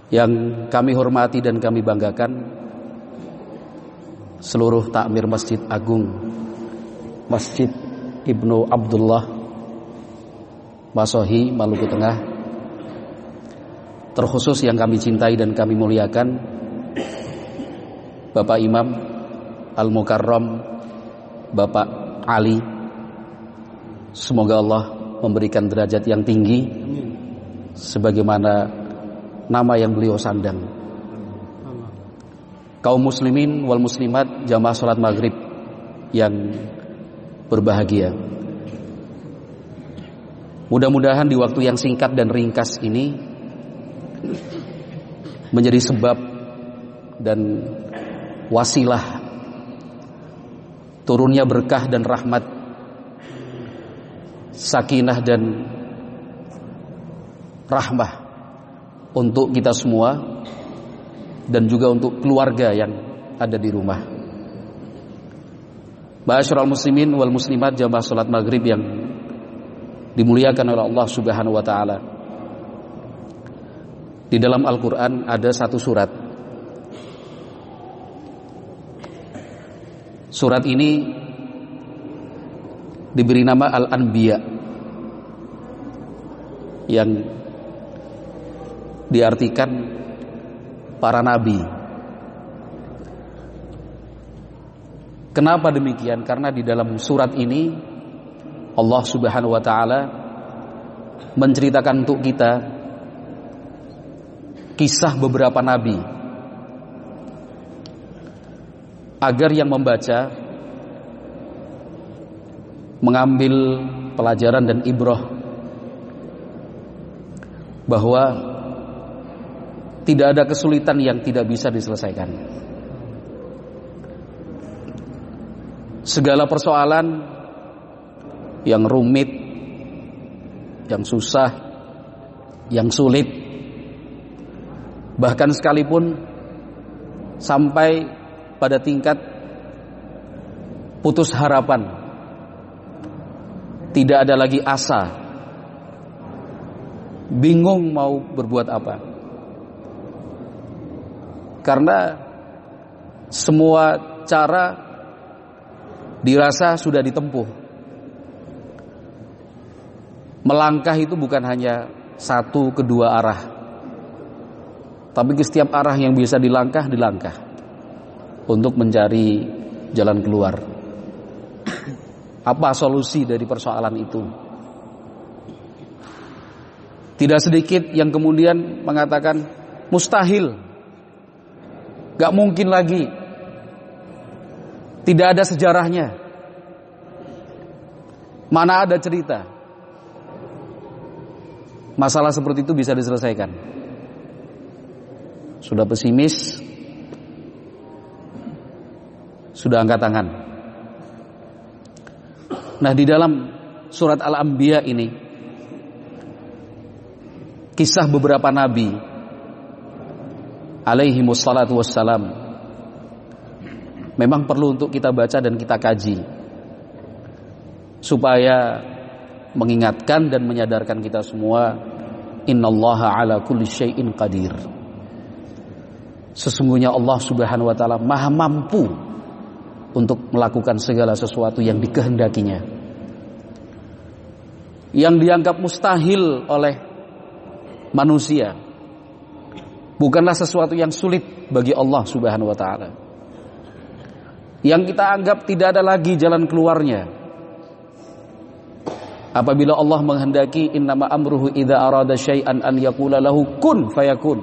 Yang kami hormati dan kami banggakan seluruh takmir Masjid Agung Masjid Ibnu Abdullah Masohi, Maluku Tengah, terkhusus yang kami cintai dan kami muliakan Bapak Imam Al-Mukarram Bapak Ali. Semoga Allah memberikan derajat yang tinggi sebagaimana nama yang beliau sandang. Kaum muslimin wal muslimat jamaah salat maghrib yang berbahagia, mudah-mudahan di waktu yang singkat dan ringkas ini menjadi sebab dan wasilah turunnya berkah dan rahmat, sakinah dan rahmah untuk kita semua dan juga untuk keluarga yang ada di rumah. Ma'asyiral muslimin wal muslimat jamaah salat maghrib yang dimuliakan oleh Allah Subhanahu wa taala. Di dalam Al-Qur'an ada satu surat. Surat ini diberi nama Al-Anbiya, yang diartikan para nabi. Kenapa demikian? Karena di dalam surat ini Allah Subhanahu wa taala menceritakan untuk kita kisah beberapa nabi, agar yang membaca mengambil pelajaran dan ibrah bahwa tidak ada kesulitan yang tidak bisa diselesaikan. Segala persoalan yang rumit, yang susah, yang sulit, bahkan sekalipun sampai pada tingkat putus harapan, tidak ada lagi asa, bingung mau berbuat apa, karena semua cara dirasa sudah ditempuh. Melangkah itu bukan hanya satu kedua arah, tapi ke setiap arah yang bisa dilangkah untuk mencari jalan keluar. Apa solusi dari persoalan itu? Tidak sedikit yang kemudian mengatakan mustahil, gak mungkin lagi, tidak ada sejarahnya, mana ada cerita masalah seperti itu bisa diselesaikan. Sudah pesimis, sudah angkat tangan. Nah, di dalam surat Al-Anbiya ini kisah beberapa nabi alaihimus salatu wassalam memang perlu untuk kita baca dan kita kaji, supaya mengingatkan dan menyadarkan kita semua, innallaha ala kulli syai'in qadir. Sesungguhnya Allah Subhanahu wa taala maha mampu untuk melakukan segala sesuatu yang dikehendakinya. Yang dianggap mustahil oleh manusia bukanlah sesuatu yang sulit bagi Allah Subhanahu wa taala. Yang kita anggap tidak ada lagi jalan keluarnya, apabila Allah menghendaki, innama amruhu idza arada syai'an an yaqula lahu kun fayakun.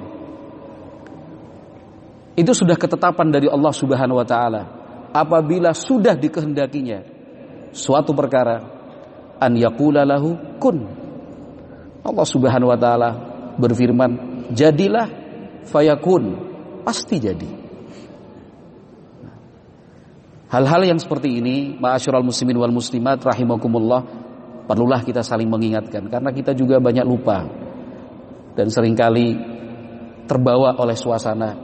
Itu sudah ketetapan dari Allah Subhanahu wa taala. Apabila sudah dikehendakinya suatu perkara, an yaqula lahu kun. Allah Subhanahu wa taala berfirman, jadilah, fayakun, pasti jadi. Hal-hal yang seperti ini, ma'asyiral muslimin wal muslimat rahimakumullah, perlulah kita saling mengingatkan, karena kita juga banyak lupa dan seringkali terbawa oleh suasana,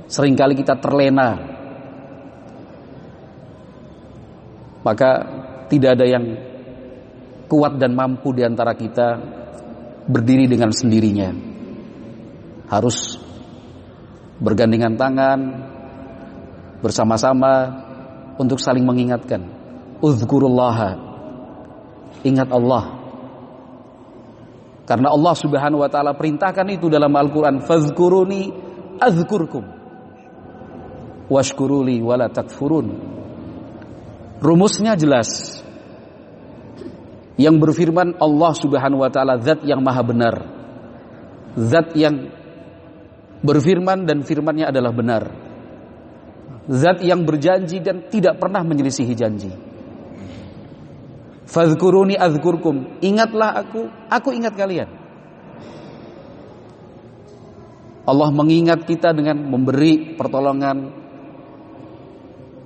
seringkali kita terlena. Maka tidak ada yang kuat dan mampu di antara kita berdiri dengan sendirinya. Harus bergandengan tangan, bersama-sama untuk saling mengingatkan. Uzkurullaha, ingat Allah. Karena Allah Subhanahu wa taala perintahkan itu dalam Al-Qur'an, fazkuruni azkurkum washkuruli wala takfurun. Rumusnya jelas. Yang berfirman Allah Subhanahu wa taala zat yang maha benar. Zat yang berfirman dan firman-Nya adalah benar. Zat yang berjanji dan tidak pernah menyelisihi janji. Fazkuruni azkurkum, ingatlah aku ingat kalian. Allah mengingat kita dengan memberi pertolongan,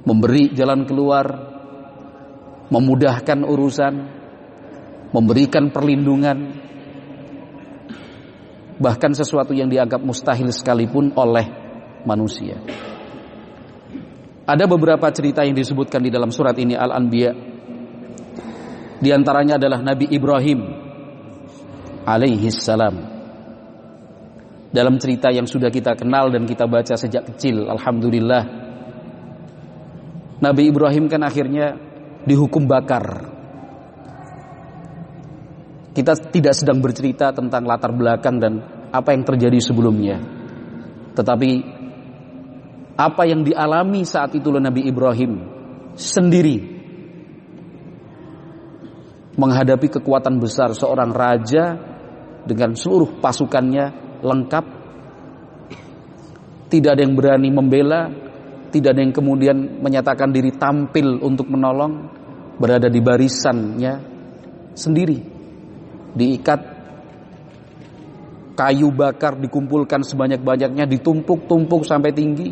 memberi jalan keluar, memudahkan urusan, memberikan perlindungan, bahkan sesuatu yang dianggap mustahil sekalipun oleh manusia. Ada beberapa cerita yang disebutkan di dalam surat ini, Al-Anbiya. Di antaranya adalah Nabi Ibrahim alaihi salam. Dalam cerita yang sudah kita kenal dan kita baca sejak kecil, alhamdulillah, Nabi Ibrahim kan akhirnya dihukum bakar. Kita tidak sedang bercerita tentang latar belakang dan apa yang terjadi sebelumnya, tetapi apa yang dialami saat itu oleh Nabi Ibrahim sendiri menghadapi kekuatan besar seorang raja dengan seluruh pasukannya lengkap. Tidak ada yang berani membela, tidak ada yang kemudian menyatakan diri tampil untuk menolong, berada di barisannya sendiri, diikat, kayu bakar dikumpulkan sebanyak-banyaknya, ditumpuk-tumpuk sampai tinggi,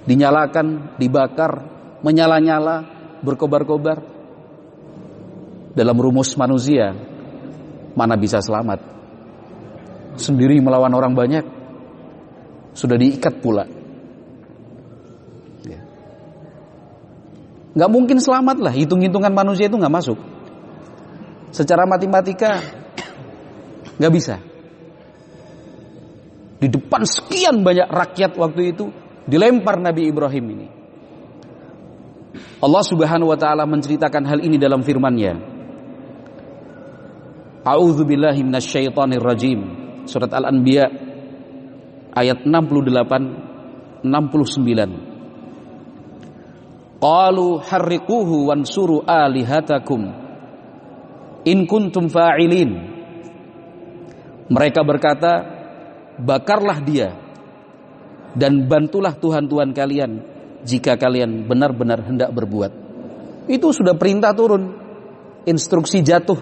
dinyalakan, dibakar, menyala-nyala, berkobar-kobar. Dalam rumus manusia, mana bisa selamat? Sendiri melawan orang banyak, sudah diikat pula. Gak mungkin selamat lah, hitung-hitungan manusia itu gak masuk. Secara matematika gak bisa. Di depan sekian banyak rakyat waktu itu, dilempar Nabi Ibrahim ini. Allah Subhanahu wa taala menceritakan hal ini dalam firman-Nya. A'udzubillahi minasyaitonir rajim. Surat Al-Anbiya ayat 68 69. Qalu harriquhu wansuru alihatakum in kuntum fa'ilin. Mereka berkata, bakarlah dia dan bantulah Tuhan-Tuhan kalian jika kalian benar-benar hendak berbuat. Itu sudah perintah turun, instruksi jatuh,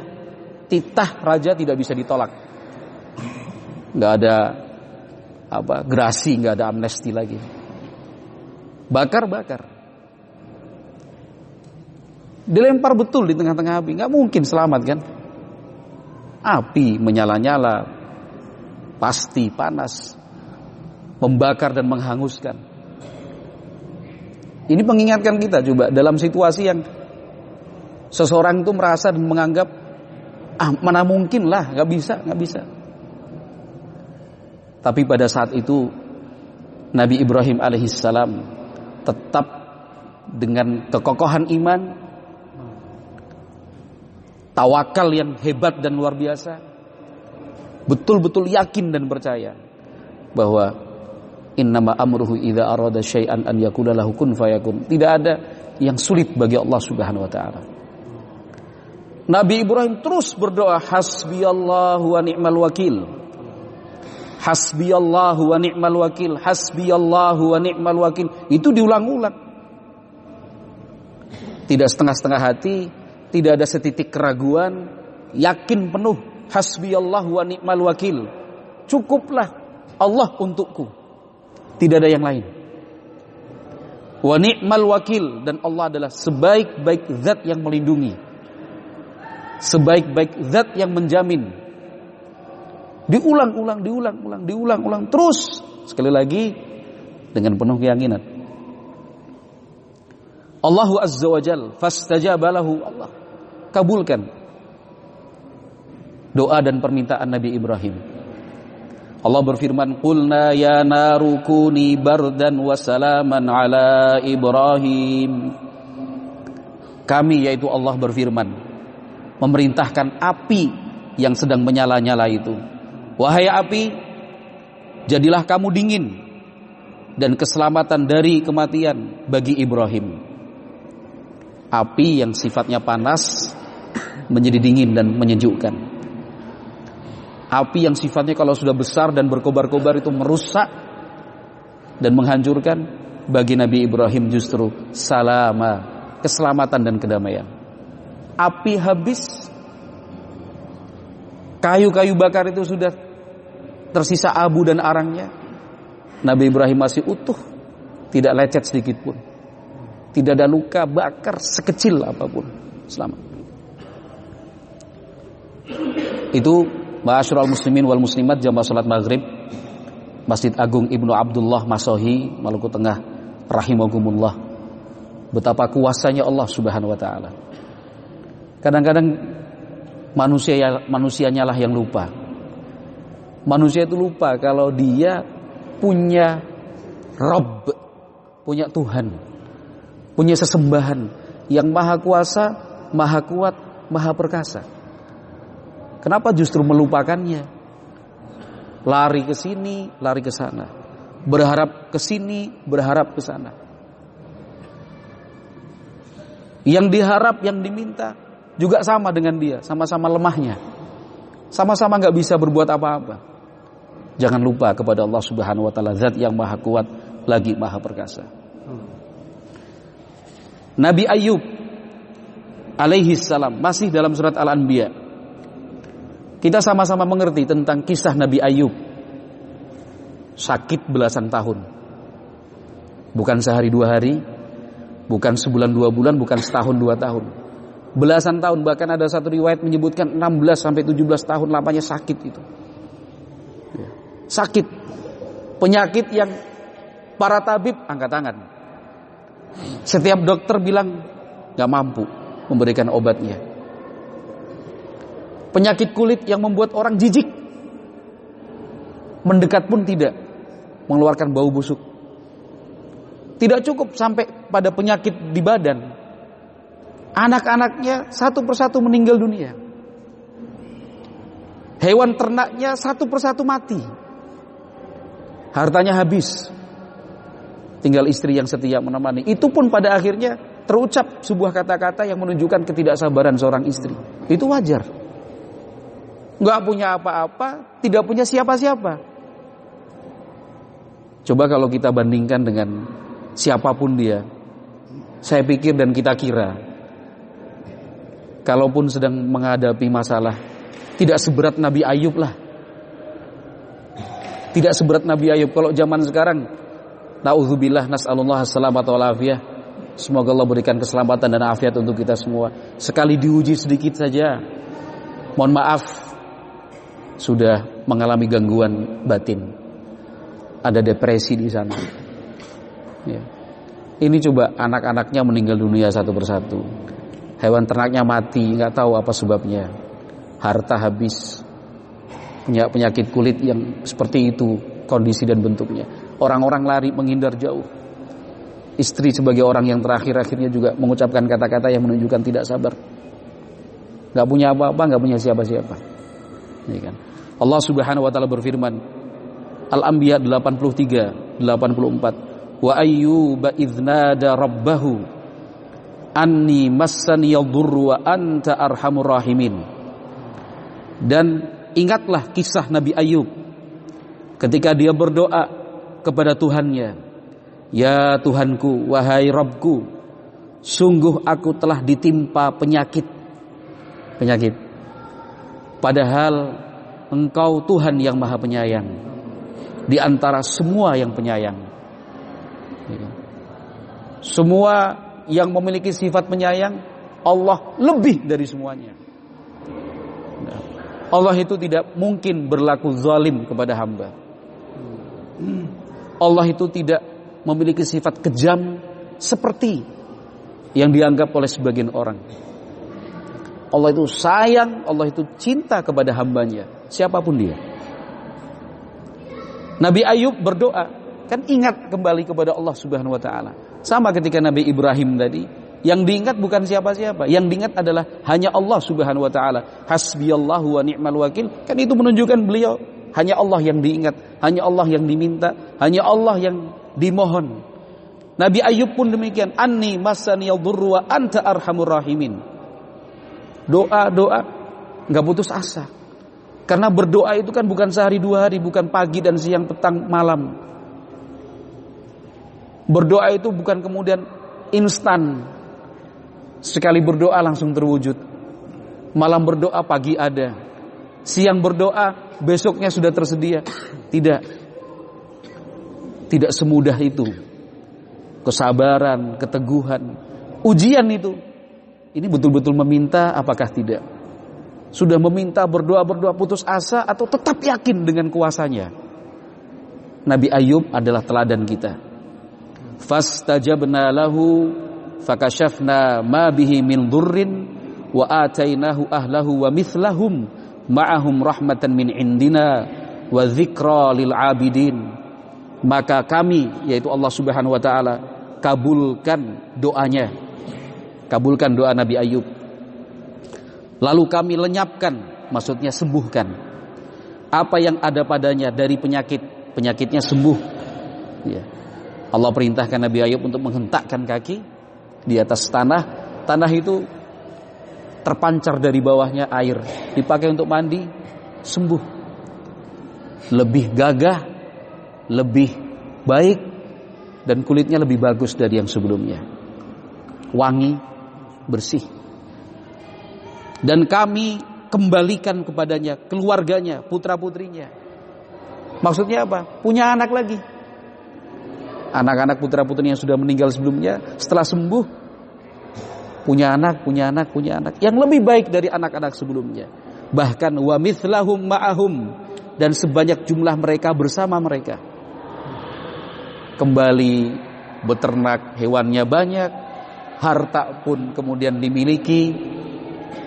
titah raja tidak bisa ditolak. Nggak ada gerasi, nggak ada amnesti lagi. Bakar. Dilempar betul di tengah-tengah api, nggak mungkin selamat kan? Api menyala-nyala, pasti panas, membakar dan menghanguskan. Ini mengingatkan kita coba dalam situasi yang seseorang itu merasa dan menganggap mana mungkin lah, nggak bisa. Tapi pada saat itu Nabi Ibrahim alaihissalam tetap dengan kekokohan iman, tawakal yang hebat dan luar biasa, betul-betul yakin dan percaya bahwa innama amruhu idza arada syai'an an yaqula lahu kun fayakun. Tidak ada yang sulit bagi Allah Subhanahu wa taala. Nabi Ibrahim terus berdoa, hasbiyallahu wa ni'mal wakil. Hasbiyallahu wa ni'mal wakil. Hasbiyallahu wa ni'mal wakil. Itu diulang-ulang. Tidak setengah-setengah hati, tidak ada setitik keraguan, yakin penuh. Hasbiyallahu wa ni'mal wakil. Cukuplah Allah untukku, tidak ada yang lain. Wa ni'mal wakil, dan Allah adalah sebaik-baik zat yang melindungi, sebaik-baik zat yang menjamin. Diulang-ulang terus, sekali lagi dengan penuh keyakinan. Allahu azza wa jal fastajaba lahu, Allah kabulkan doa dan permintaan Nabi Ibrahim. Allah berfirman, "Qulna ya naru kuni bardan wa salaman ala Ibrahim." Kami, yaitu Allah, berfirman, memerintahkan api yang sedang menyala-nyala itu, "Wahai api, jadilah kamu dingin dan keselamatan dari kematian bagi Ibrahim." Api yang sifatnya panas menjadi dingin dan menyejukkan. Api yang sifatnya kalau sudah besar dan berkobar-kobar itu merusak dan menghancurkan, bagi Nabi Ibrahim justru salama, keselamatan dan kedamaian. Api habis, kayu-kayu bakar itu sudah tersisa abu dan arangnya, Nabi Ibrahim masih utuh, tidak lecet sedikit pun, tidak ada luka bakar sekecil apapun, selamat. Itu ma'asyiral muslimin wal muslimat, jamaah salat maghrib Masjid Agung Ibnu Abdullah Masohi, Maluku Tengah, rahimakumullah. Betapa kuasanya Allah Subhanahu wa taala. Kadang-kadang manusianya lah yang lupa. Manusia itu lupa kalau dia punya Rabb, punya Tuhan, punya sesembahan yang maha kuasa, maha kuat, maha perkasa. Kenapa justru melupakannya? Lari ke sini, lari ke sana. Berharap ke sini, berharap ke sana. Yang diharap, yang diminta juga sama dengan dia, sama-sama lemahnya. Sama-sama gak bisa berbuat apa-apa. Jangan lupa kepada Allah Subhanahu wa taala, zat yang maha kuat lagi maha perkasa. Nabi Ayub alaihi salam, masih dalam surat Al-Anbiya. Kita sama-sama mengerti tentang kisah Nabi Ayub. Sakit belasan tahun. Bukan sehari dua hari, bukan sebulan dua bulan, bukan setahun dua tahun. Belasan tahun, bahkan ada satu riwayat menyebutkan 16 sampai 17 tahun lamanya sakit itu. Sakit. Penyakit yang para tabib angkat tangan. Setiap dokter bilang gak mampu memberikan obatnya. Penyakit kulit yang membuat orang jijik. Mendekat pun tidak, mengeluarkan bau busuk. Tidak cukup sampai pada penyakit di badan. Anak-anaknya satu persatu meninggal dunia. Hewan ternaknya satu persatu mati. Hartanya habis. Tinggal istri yang setia menemani. Itu pun pada akhirnya terucap sebuah kata-kata yang menunjukkan ketidaksabaran seorang istri. Itu wajar. Gak punya apa-apa, tidak punya siapa-siapa. Coba kalau kita bandingkan dengan siapapun dia, saya pikir dan kita kira, kalaupun sedang menghadapi masalah, tidak seberat Nabi Ayub lah. Tidak seberat Nabi Ayub. Kalau zaman sekarang, na'udzubillah, nas'alullah as-salamata wal afiyah. Semoga Allah berikan keselamatan dan afiat untuk kita semua. Sekali diuji sedikit saja, mohon maaf, sudah mengalami gangguan batin, ada depresi di sana. Ya. Ini coba anak-anaknya meninggal dunia satu persatu, hewan ternaknya mati, nggak tahu apa sebabnya, harta habis, punya penyakit kulit yang seperti itu kondisi dan bentuknya. Orang-orang lari menghindar jauh. Istri sebagai orang yang terakhir akhirnya juga mengucapkan kata-kata yang menunjukkan tidak sabar. Nggak punya apa-apa, nggak punya siapa-siapa. Ya kan? Allah Subhanahu wa taala berfirman, Al-Anbiya 83, 84, wa ayyuba idznada rabbahu anni massani yadhurru wa anta arhamur rahimin. Dan ingatlah kisah Nabi Ayub ketika dia berdoa kepada Tuhannya, ya Tuhanku, wahai Rabbku, sungguh aku telah ditimpa penyakit. Padahal Engkau Tuhan yang maha penyayang di antara semua yang penyayang. Semua yang memiliki sifat penyayang, Allah lebih dari semuanya. Allah itu tidak mungkin berlaku zalim kepada hamba. Allah itu tidak memiliki sifat kejam seperti yang dianggap oleh sebagian orang. Allah itu sayang, Allah itu cinta kepada hambanya, siapapun dia. Nabi Ayub berdoa, kan ingat kembali kepada Allah Subhanahu wa taala. Sama ketika Nabi Ibrahim tadi, yang diingat bukan siapa-siapa, yang diingat adalah hanya Allah Subhanahu wa taala. Hasbiyallahu wa ni'mal wakil. Kan itu menunjukkan beliau hanya Allah yang diingat, hanya Allah yang diminta, hanya Allah yang dimohon. Nabi Ayub pun demikian, anni massaniyal dhurru wa anta arhamur rahimin. Doa enggak putus asa. Karena berdoa itu kan bukan sehari dua hari, bukan pagi dan siang, petang, malam. Berdoa itu bukan kemudian instan. Sekali berdoa langsung terwujud. Malam berdoa pagi ada. Siang berdoa besoknya sudah tersedia. Tidak. Tidak semudah itu. Kesabaran, keteguhan, ujian itu. Ini betul-betul meminta apakah tidak? Sudah meminta, berdoa putus asa atau tetap yakin dengan kuasanya? Nabi Ayub adalah teladan kita. Fastajabna lahu fakashafna ma bihi min dhurrin wa atainahu ahlahu wa mithlahum ma'ahum rahmatan min indina wa dzikra lil abidin. Maka kami, yaitu Allah Subhanahu wa taala, kabulkan doanya. Kabulkan doa Nabi Ayub. Lalu kami lenyapkan, maksudnya sembuhkan apa yang ada padanya dari penyakit. Penyakitnya sembuh ya. Allah perintahkan Nabi Ayub untuk menghentakkan kaki di atas tanah. Tanah itu terpancar dari bawahnya air, dipakai untuk mandi, sembuh. Lebih gagah, lebih baik, dan kulitnya lebih bagus dari yang sebelumnya. Wangi, bersih. Dan kami kembalikan kepadanya keluarganya, putra-putrinya. Maksudnya apa? Punya anak lagi. Anak-anak putra-putrinya yang sudah meninggal sebelumnya, setelah sembuh punya anak yang lebih baik dari anak-anak sebelumnya. Bahkan wa mithlahum ma'ahum, dan sebanyak jumlah mereka bersama mereka. Kembali beternak, hewannya banyak, harta pun kemudian dimiliki.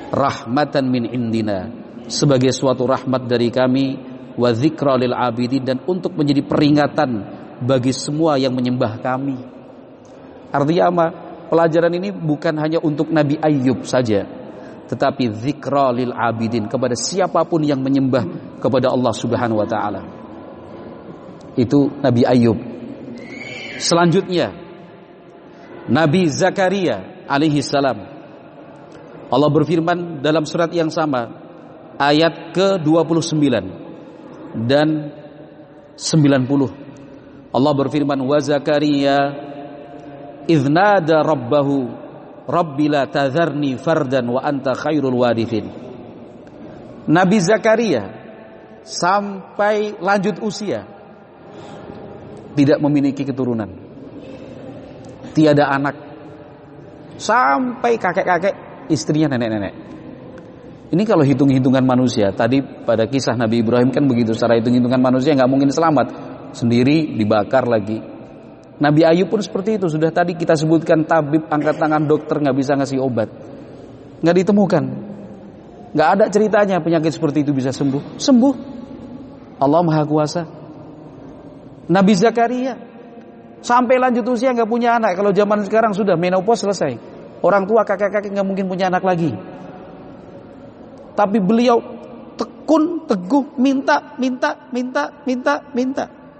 Rahmatan min indina, sebagai suatu rahmat dari kami, wa dzikra lil abidin, dan untuk menjadi peringatan bagi semua yang menyembah kami. Artinya apa? Pelajaran ini bukan hanya untuk Nabi Ayub saja, tetapi dzikra lil abidin, kepada siapapun yang menyembah kepada Allah Subhanahu wa taala. Itu Nabi Ayub. Selanjutnya Nabi Zakaria alaihi salam. Allah berfirman dalam surat yang sama, ayat ke-29 dan 90. Allah berfirman, wa Zakaria idznada rabbahu rabbi la tadharni fardan wa anta khairul warithin. Nabi Zakaria sampai lanjut usia tidak memiliki keturunan, tiada anak, sampai kakek-kakek, istrinya nenek-nenek. Ini kalau hitung-hitungan manusia. Tadi pada kisah Nabi Ibrahim kan begitu, secara hitung-hitungan manusia nggak mungkin selamat, sendiri dibakar lagi. Nabi Ayub pun seperti itu. Sudah tadi kita sebutkan, tabib angkat tangan, dokter nggak bisa ngasih obat, nggak ditemukan, nggak ada ceritanya penyakit seperti itu bisa sembuh. Sembuh, Allah Maha Kuasa. Nabi Zakaria sampai lanjut usia nggak punya anak. Kalau zaman sekarang sudah menopause, selesai. Orang tua, kakek-kakek nggak mungkin punya anak lagi. Tapi beliau tekun, teguh, minta.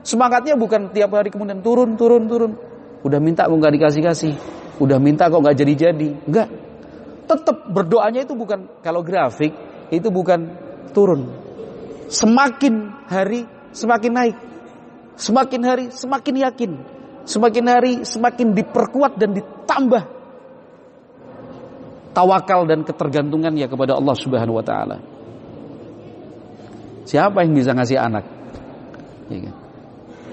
Semangatnya bukan tiap hari kemudian turun. Udah minta kok nggak dikasih. Udah minta kok nggak jadi. Enggak. Tetap berdoanya itu bukan, kalau grafik itu bukan turun. Semakin hari semakin naik. Semakin hari semakin yakin. Semakin hari semakin diperkuat dan ditambah tawakal dan ketergantungannya kepada Allah Subhanahu wa taala. Siapa yang bisa ngasih anak? Ya kan?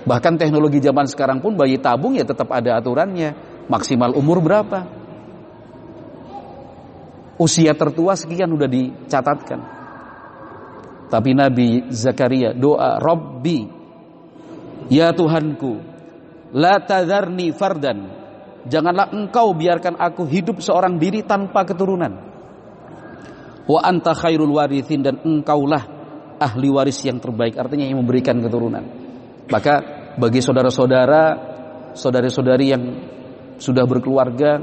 Bahkan teknologi zaman sekarang pun bayi tabung ya tetap ada aturannya. Maksimal umur berapa? Usia tertua sekian udah dicatatkan. Tapi Nabi Zakaria doa, Rabbi, ya Tuhanku, la tadharni fardan, janganlah engkau biarkan aku hidup seorang diri tanpa keturunan. Wa anta khairul warithin, dan engkaulah ahli waris yang terbaik, artinya yang memberikan keturunan. Maka bagi saudari-saudari yang sudah berkeluarga,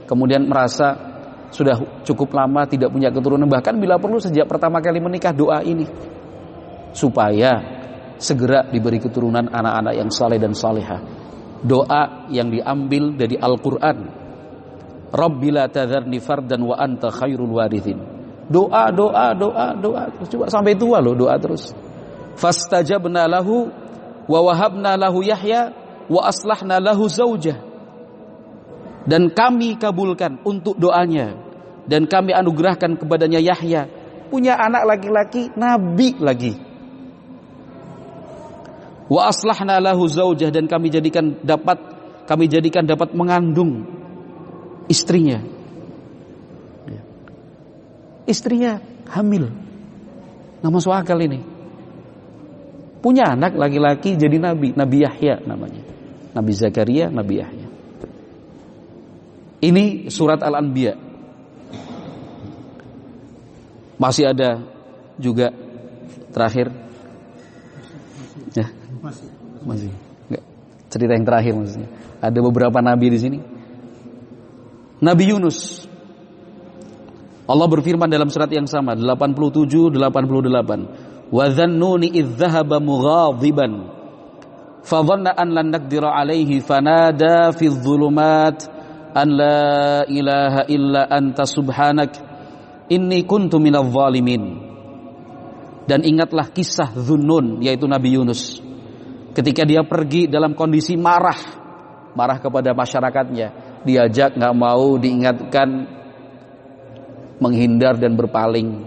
kemudian merasa sudah cukup lama tidak punya keturunan, bahkan bila perlu sejak pertama kali menikah, doa ini supaya segera diberi keturunan anak-anak yang saleh dan salihah. Doa yang diambil dari Al-Quran, Rabbi la tadharni fardan wa anta khairul warithin. Doa. Coba sampai tua loh doa terus. Fastajabna lahu wa wahabna lahu Yahya wa aslahna lahu zaujah. Dan kami kabulkan untuk doanya, dan kami anugerahkan kepadanya Yahya, punya anak laki-laki, nabi lagi. Wa aslahna lahu zaujah, dan kami jadikan dapat mengandung istrinya. Istrinya hamil. Nggak masuk akal ini. Punya anak laki-laki jadi nabi, Nabi Yahya namanya. Nabi Zakaria, Nabi Yahya. Ini surat Al-Anbiya. Masih ada juga terakhir. Ya. Masih. Enggak. Cerita yang terakhir maksudnya. Ada beberapa nabi di sini. Nabi Yunus. Allah berfirman dalam surat yang sama 87-88. Wa dhannuni idh dhahaba mughadiban fa dhanna an lan naqdira alaihi fanada fi dhulumat an la ilaha illa anta subhanak inni kuntu minadh dhalimin. Dan ingatlah kisah Dhunnun, yaitu Nabi Yunus, ketika dia pergi dalam kondisi marah kepada masyarakatnya, diajak nggak mau, diingatkan menghindar dan berpaling.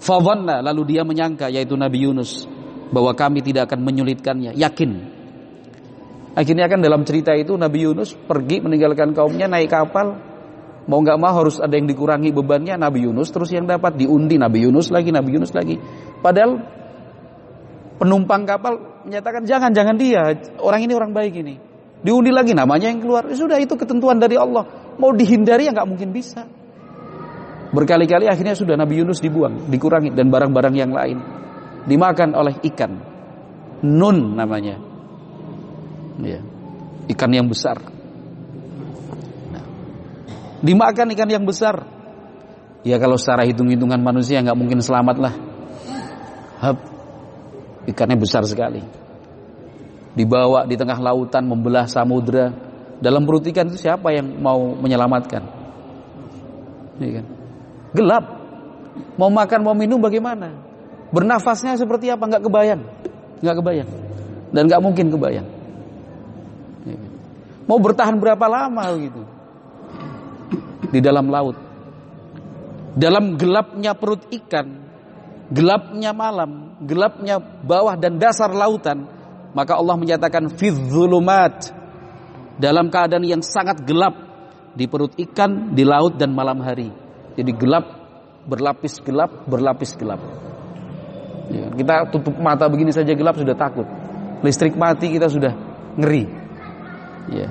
Fadhanna, lalu dia menyangka, yaitu Nabi Yunus, bahwa kami tidak akan menyulitkannya, yakin. Akhirnya kan dalam cerita itu Nabi Yunus pergi meninggalkan kaumnya, naik kapal, mau nggak mau harus ada yang dikurangi bebannya, Nabi Yunus terus yang dapat, diundi Nabi Yunus lagi. Padahal penumpang kapal menyatakan jangan dia, orang ini orang baik ini. Diundi lagi, namanya yang keluar. Sudah, itu ketentuan dari Allah. Mau dihindari ya nggak mungkin bisa. Berkali-kali akhirnya sudah Nabi Yunus dibuang, dikurangi, dan barang-barang yang lain dimakan oleh ikan. Nun namanya. Ya. Ikan yang besar. Nah, dimakan ikan yang besar. Ya kalau secara hitung-hitungan manusia nggak mungkin selamat lah. Ikannya besar sekali. Dibawa di tengah lautan, membelah samudra. Dalam perut ikan itu siapa yang mau menyelamatkan? Ya kan? Gelap. Mau makan, mau minum bagaimana? Bernafasnya seperti apa? Nggak kebayang. Dan nggak mungkin kebayang. Ya kan? Mau bertahan berapa lama gitu? Di dalam laut. Dalam gelapnya perut ikan, gelapnya malam, gelapnya bawah dan dasar lautan, maka Allah menyatakan fidzulumat, dalam keadaan yang sangat gelap di perut ikan, di laut dan malam hari. Jadi gelap, berlapis gelap. Ya, kita tutup mata begini saja gelap sudah takut. Listrik mati kita sudah ngeri. Ya.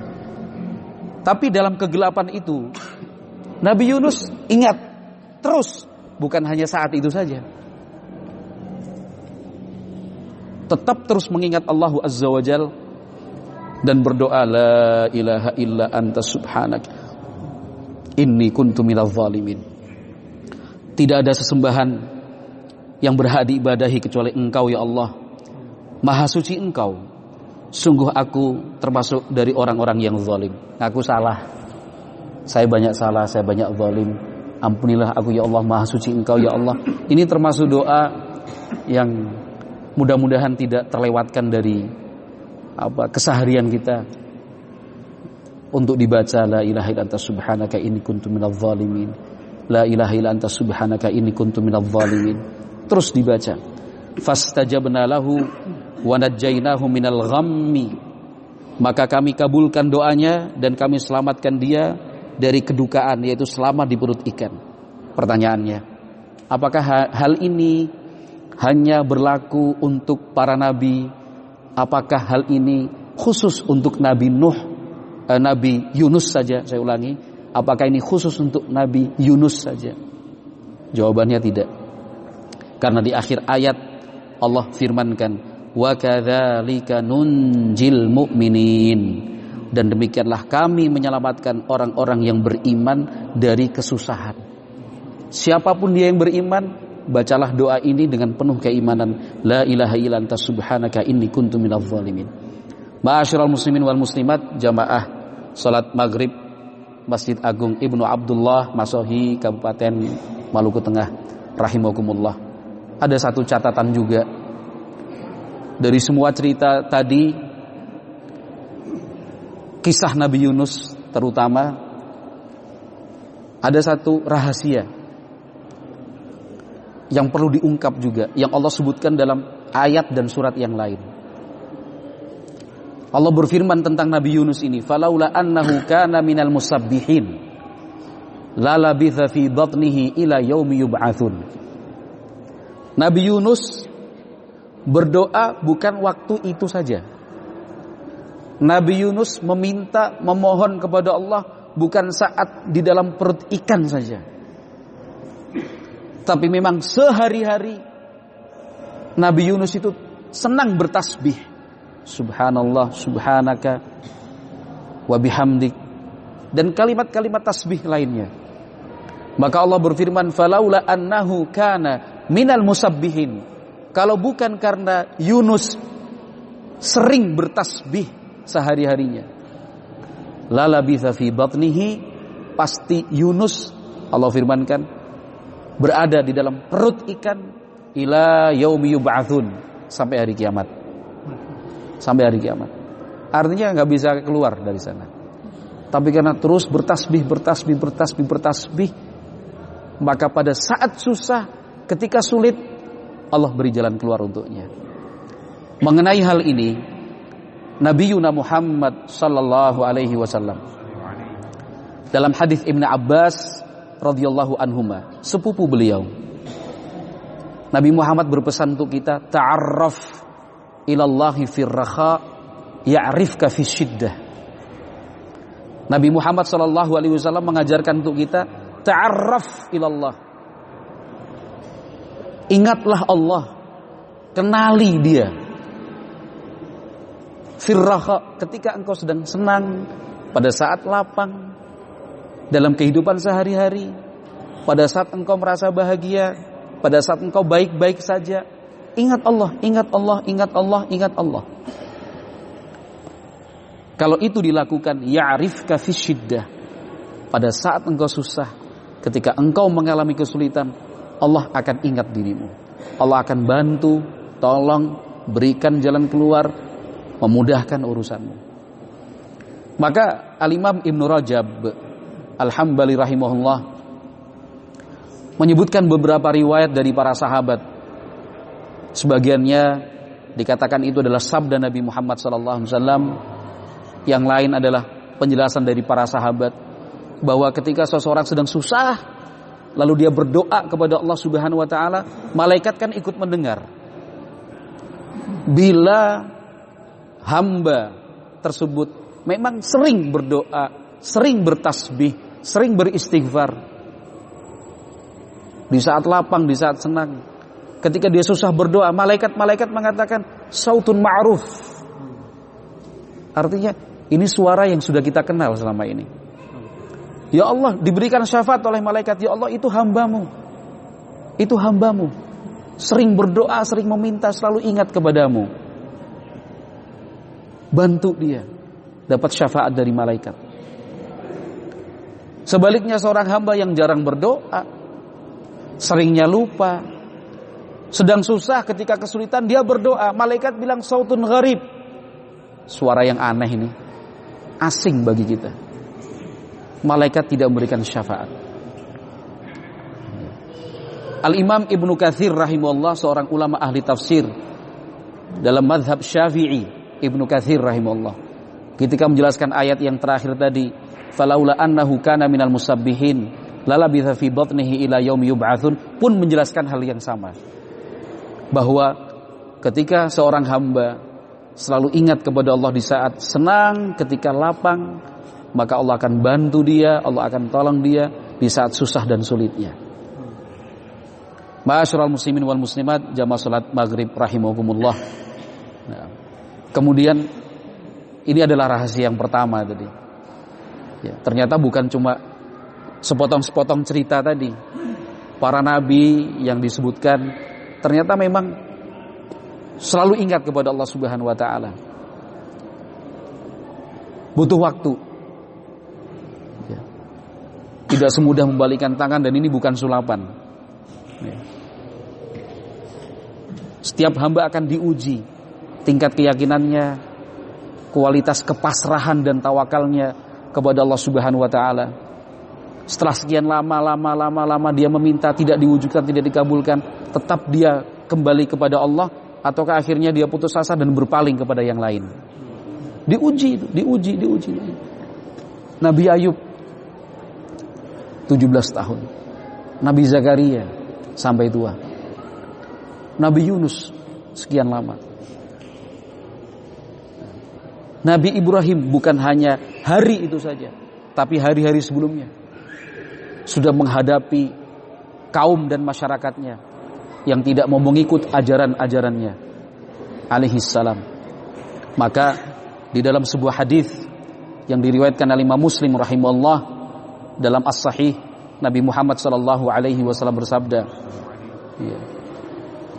Tapi dalam kegelapan itu Nabi Yunus ingat terus, bukan hanya saat itu saja. Tetap terus mengingat Allah Azza wa Jal dan berdoa, la ilaha illa anta subhanak inni kuntu minadh dhalimin. Tidak ada sesembahan yang berhak diibadahi kecuali Engkau ya Allah. Maha suci Engkau. Sungguh aku termasuk dari orang-orang yang zalim. Aku salah. Saya banyak salah, saya banyak zalim. Ampunilah aku ya Allah, Maha suci Engkau ya Allah. Ini termasuk doa yang mudah-mudahan tidak terlewatkan dari keseharian kita untuk dibaca, la ilaha illa anta subhanaka inni kuntu minadh dhalimin. La ilaha illa anta subhanaka inni kuntu minadh dhalimin. Terus dibaca. Fastajabna lahu wa najjaynahu minal ghammi. Maka kami kabulkan doanya dan kami selamatkan dia dari kedukaan, yaitu selamat di perut ikan. Pertanyaannya, apakah hal ini hanya berlaku untuk para nabi? Apakah hal ini khusus untuk Nabi Nuh, Nabi Yunus saja? Saya ulangi, apakah ini khusus untuk Nabi Yunus saja? Jawabannya tidak. Karena di akhir ayat Allah firmankan, wa kadzalika nunjil mu'minin, dan demikianlah kami menyelamatkan orang-orang yang beriman dari kesusahan. Siapapun dia yang beriman, bacalah doa ini dengan penuh keimanan, la ilaha illa anta subhanaka inni kuntu minadz zalimin. Ma'asyiral muslimin wal muslimat, jamaah salat maghrib Masjid Agung Ibnu Abdullah Masohi, Kabupaten Maluku Tengah, rahimakumullah. Ada satu catatan juga dari semua cerita tadi, kisah Nabi Yunus terutama, ada satu rahasia yang perlu diungkap juga, yang Allah sebutkan dalam ayat dan surat yang lain. Allah berfirman tentang Nabi Yunus ini, falaula annahu kana minal musabbihin la labitha fi batnihi ila yaumi yub'atsun. Nabi Yunus berdoa bukan waktu itu saja. Nabi Yunus memohon kepada Allah bukan saat di dalam perut ikan saja, tapi memang sehari-hari Nabi Yunus itu senang bertasbih, subhanallah, subhanaka, wa bihamdik, dan kalimat-kalimat tasbih lainnya. Maka Allah berfirman, falaula annahu kana minal musabbihin, kalau bukan karena Yunus sering bertasbih sehari-harinya, la labitha fi batnihi, pasti Yunus, Allah firmankan, berada di dalam perut ikan ila yaumi yub'atsun, sampai hari kiamat. Sampai hari kiamat. Artinya nggak bisa keluar dari sana. Tapi karena terus bertasbih, maka pada saat susah, ketika sulit, Allah beri jalan keluar untuknya. Mengenai hal ini, Nabi Muhammad sallallahu alaihi wasallam dalam hadis Ibnu Abbas radhiyallahu anhuma, sepupu beliau, Nabi Muhammad berpesan untuk kita, ta'arraf ilallahi fir rakha ya'rifka fis syiddah. Nabi Muhammad sallallahu alaihi wasallam mengajarkan untuk kita, ta'arraf ilallah, ingatlah Allah, kenali dia. Fir rakha, ketika engkau sedang senang, pada saat lapang dalam kehidupan sehari-hari, pada saat engkau merasa bahagia, pada saat engkau baik-baik saja, ingat Allah, ingat Allah, ingat Allah, ingat Allah. Kalau itu dilakukan, ya'rifka fis syiddah, pada saat engkau susah, ketika engkau mengalami kesulitan, Allah akan ingat dirimu. Allah akan bantu, tolong, berikan jalan keluar, memudahkan urusanmu. Maka Al-Imam Ibnu Rajab Al-Hambali rahimahullah menyebutkan beberapa riwayat dari para sahabat. Sebagiannya dikatakan itu adalah sabda Nabi Muhammad SAW. Yang lain adalah penjelasan dari para sahabat, bahwa ketika seseorang sedang susah, lalu dia berdoa kepada Allah Subhanahu wa Ta'ala, malaikat kan ikut mendengar. Bila hamba tersebut memang sering berdoa, sering bertasbih, sering beristighfar, di saat lapang, di saat senang, ketika dia susah berdoa, malaikat mengatakan sautun ma'ruf. Artinya ini suara yang sudah kita kenal selama ini. Ya Allah, diberikan syafaat oleh malaikat, ya Allah, itu hambamu. Itu hambamu. Sering berdoa, sering meminta, selalu ingat kepadamu. Bantu dia dapat syafaat dari malaikat. Sebaliknya seorang hamba yang jarang berdoa, seringnya lupa, sedang susah, ketika kesulitan dia berdoa, malaikat bilang sautun gharib, suara yang aneh ini, asing bagi kita. Malaikat tidak memberikan syafaat. Al-Imam Ibnu Katsir rahimahullah, seorang ulama ahli tafsir dalam mazhab Syafi'i, Ibnu Katsir rahimahullah, ketika menjelaskan ayat yang terakhir tadi, falaula annahu kana minal musabbihin lalabitha fi batnihi ila yaumi yub'atsun, pun menjelaskan hal yang sama, bahwa ketika seorang hamba selalu ingat kepada Allah di saat senang, ketika lapang, maka Allah akan bantu dia, Allah akan tolong dia di saat susah dan sulitnya. Ma'asyiral muslimin wal muslimat, jamaah salat maghrib rahimakumullah. Nah, kemudian ini adalah rahasia yang pertama tadi. Ya, ternyata bukan cuma sepotong-sepotong cerita tadi. Para nabi yang disebutkan ternyata memang selalu ingat kepada Allah Subhanahu wa taala. Butuh waktu. Ya. Tidak semudah membalikkan tangan, dan ini bukan sulapan. Ya. Setiap hamba akan diuji tingkat keyakinannya, kualitas kepasrahan dan tawakalnya kepada Allah Subhanahu wa taala. Setelah sekian lama dia meminta, tidak diwujudkan, tidak dikabulkan, tetap dia kembali kepada Allah, ataukah akhirnya dia putus asa dan berpaling kepada yang lain? Diuji. Nabi Ayub 17 tahun. Nabi Zakaria sampai tua. Nabi Yunus sekian lama. Nabi Ibrahim bukan hanya hari itu saja, tapi hari-hari sebelumnya sudah menghadapi kaum dan masyarakatnya yang tidak mau mengikut ajaran-ajarannya alaihi salam. Maka di dalam sebuah hadis yang diriwayatkan oleh Imam Muslim rahimahullah dalam As-Sahih, Nabi Muhammad sallallahu alaihi wasallam bersabda,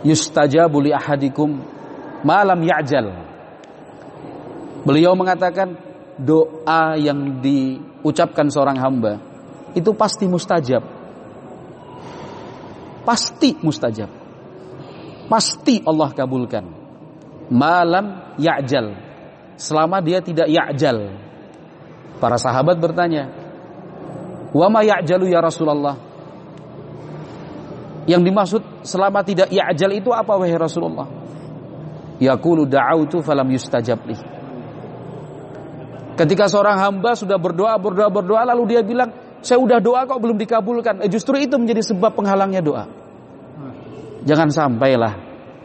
yustajabu li ahadikum ma lam ya'jal. Beliau mengatakan doa yang diucapkan seorang hamba itu pasti mustajab. Pasti mustajab. Pasti Allah kabulkan. Malam ya'jal. Selama dia tidak ya'jal. Para sahabat bertanya, wa ma ya'jalu ya Rasulullah? Yang dimaksud selama tidak ya'jal itu apa wahai Rasulullah? Yaqulu da'autu falam yustajab li. Ketika seorang hamba sudah berdoa lalu dia bilang, saya udah doa kok belum dikabulkan. Justru itu menjadi sebab penghalangnya doa. Jangan sampailah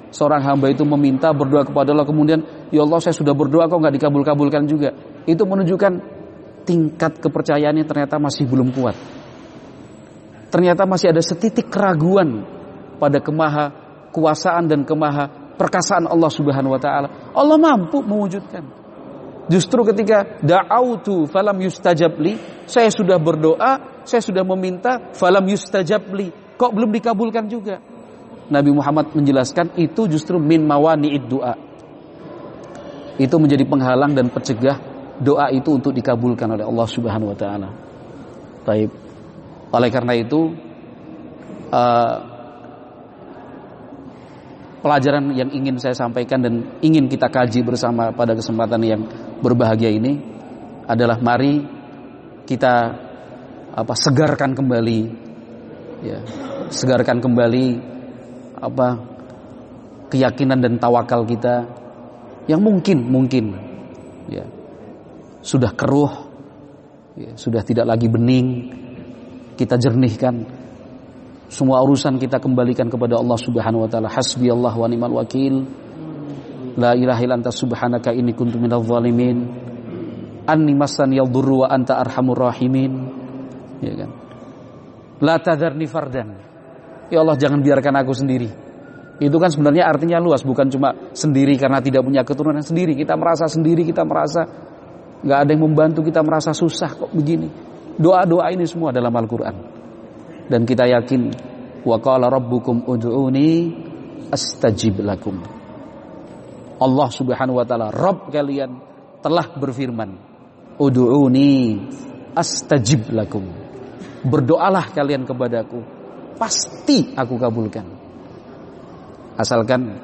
seorang hamba itu meminta, berdoa kepada Allah, kemudian ya Allah saya sudah berdoa kok nggak dikabul-kabulkan juga. Itu menunjukkan tingkat kepercayaannya ternyata masih belum kuat. Ternyata masih ada setitik keraguan pada kemaha kuasaan dan kemaha perkasaan Allah Subhanahu wa taala. Allah mampu mewujudkan. Justru ketika da'autu falam yustajab li, saya sudah berdoa, saya sudah meminta, falam yustajab li, kok belum dikabulkan juga. Nabi Muhammad menjelaskan itu justru min mawani'id du'a. Itu menjadi penghalang dan pencegah doa itu untuk dikabulkan oleh Allah Subhanahu wa taala. Baik. Oleh karena itu pelajaran yang ingin saya sampaikan dan ingin kita kaji bersama pada kesempatan yang berbahagia ini adalah mari kita segarkan kembali, ya, segarkan kembali keyakinan dan tawakal kita yang mungkin ya sudah keruh, ya, sudah tidak lagi bening. Kita jernihkan semua urusan, kita kembalikan kepada Allah Subhanahu wa taala. Hasbiyallah wa ni'mal wakil. La ilaha illa anta subhanaka inni kuntu minadh dhalimin. Anni massani yadhurru wa anta arhamur rahimin. Ya kan? La tadharni fardan. Ya Allah, jangan biarkan aku sendiri. Itu kan sebenarnya artinya luas, bukan cuma sendiri karena tidak punya keturunan, sendiri. Kita merasa sendiri, kita merasa enggak ada yang membantu, kita merasa susah kok begini. Doa-doa ini semua dalam Al-Qur'an. Dan kita yakin wa qala rabbukum ud'uni astajib lakum. Allah Subhanahu wa taala, Rabb kalian telah berfirman, ud'uni astajib lakum. Berdoalah kalian kepadaku, pasti aku kabulkan. Asalkan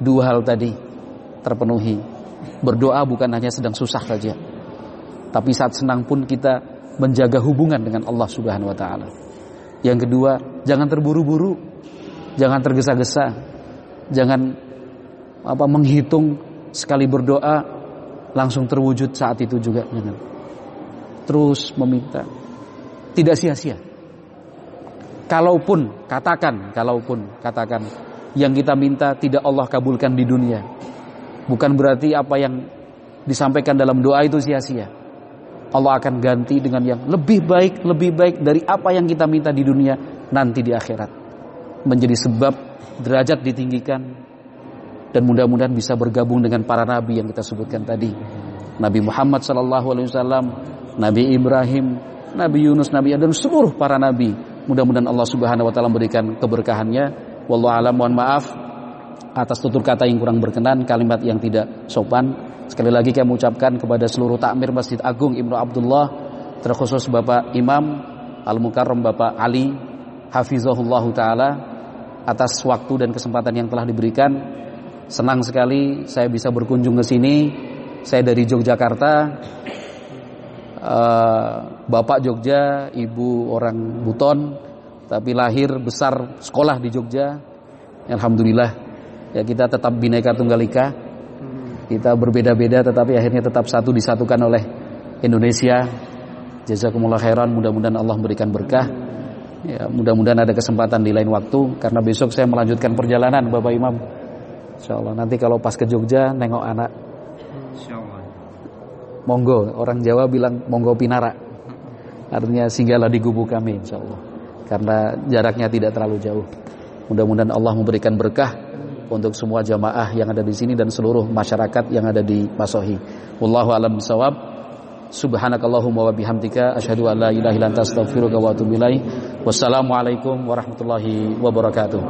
dua hal tadi terpenuhi. Berdoa bukan hanya sedang susah saja, tapi saat senang pun kita menjaga hubungan dengan Allah Subhanahu wa taala. Yang kedua, jangan terburu-buru, jangan tergesa-gesa, jangan menghitung sekali berdoa langsung terwujud saat itu juga. Jangan. Terus meminta, tidak sia-sia. Kalaupun katakan yang kita minta tidak Allah kabulkan di dunia, bukan berarti apa yang disampaikan dalam doa itu sia-sia. Allah akan ganti dengan yang lebih baik dari apa yang kita minta di dunia nanti di akhirat. Menjadi sebab derajat ditinggikan dan mudah-mudahan bisa bergabung dengan para nabi yang kita sebutkan tadi. Nabi Muhammad SAW, Nabi Ibrahim, Nabi Yunus, Nabi Adam, seluruh para nabi. Mudah-mudahan Allah Subhanahu wa taala memberikan keberkahannya. Wallahu a'lam, mohon maaf atas tutur kata yang kurang berkenan, kalimat yang tidak sopan. Sekali lagi kami ucapkan kepada seluruh takmir Masjid Agung Ibnu Abdullah, terkhusus Bapak Imam Al-Mukarram Bapak Ali hafizahullahu taala, atas waktu dan kesempatan yang telah diberikan. Senang sekali saya bisa berkunjung ke sini. Saya dari Yogyakarta. Bapak Jogja, ibu orang Buton, tapi lahir besar sekolah di Jogja. Alhamdulillah, ya kita tetap Bhinneka Tunggal Ika. Kita berbeda-beda tetapi akhirnya tetap satu, disatukan oleh Indonesia. Jazakumullah khairan, mudah-mudahan Allah memberikan berkah. Ya, mudah-mudahan ada kesempatan di lain waktu, karena besok saya melanjutkan perjalanan Bapak Imam. Insyaallah nanti kalau pas ke Jogja nengok anak. Insyaallah. Monggo, orang Jawa bilang monggo pinara. Artinya singgahlah di gubuk kami insyaallah. Karena jaraknya tidak terlalu jauh. Mudah-mudahan Allah memberikan berkah untuk semua jamaah yang ada di sini dan seluruh masyarakat yang ada di Masohi. Wallahu a'lam bishawab. Subhanakallahumma wa bihamdika asyhadu an la ilaha illa anta astaghfiruka wa atubu ilaik. Wassalamualaikum warahmatullahi wabarakatuh.